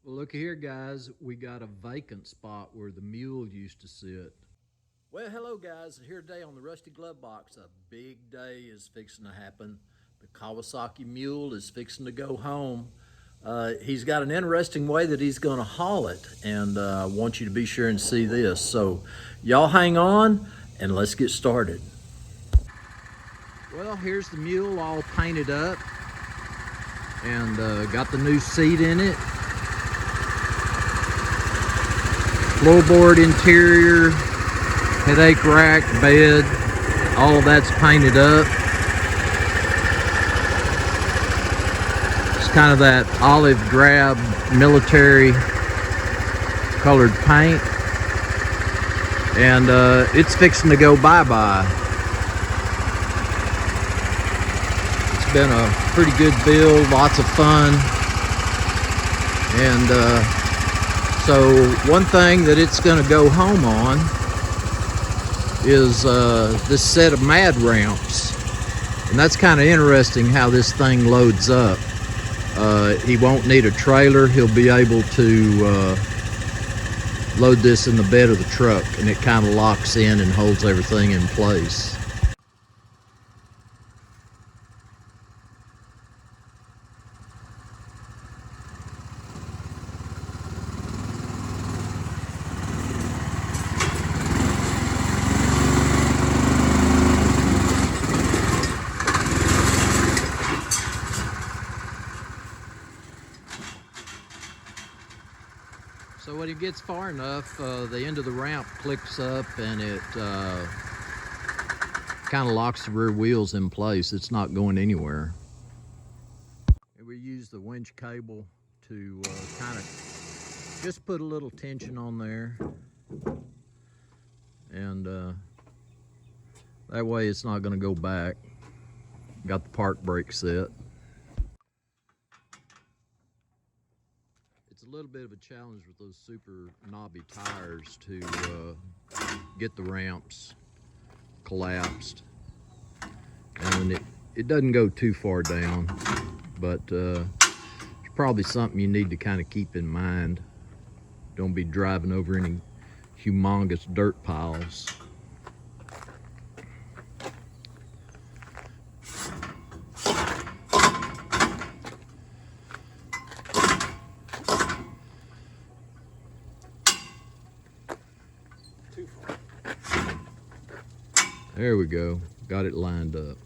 Well, look here, guys. We got a vacant spot where the Mule used to sit. Well, hello, guys. Here today on the Rusty Glovebox, a big day is fixing to happen. The Kawasaki Mule is fixing to go home. He's got an interesting way that he's going to haul it, and I want you to be sure and see this. So, y'all hang on, and let's get started. Well, here's the Mule all painted up, and got the new seat in it. Floorboard interior, headache rack, bed, all of that's painted up. It's kind of that olive drab military colored paint. And it's fixing to go bye-bye. It's been a pretty good build, lots of fun. And so one thing that it's going to go home on is this set of Mad-Ramps. And that's kind of interesting how this thing loads up. He won't need a trailer. He'll be able to load this in the bed of the truck, and it kind of locks in and holds everything in place. So when it gets far enough, the end of the ramp clicks up and it kind of locks the rear wheels in place. It's not going anywhere. And we use the winch cable to kind of just put a little tension on there. And that way it's not going to go back. Got the park brake set. It's a little bit of a challenge with those super knobby tires to get the ramps collapsed. And it doesn't go too far down, but it's probably something you need to kind of keep in mind. Don't be driving over any humongous dirt piles. There we go, got it lined up.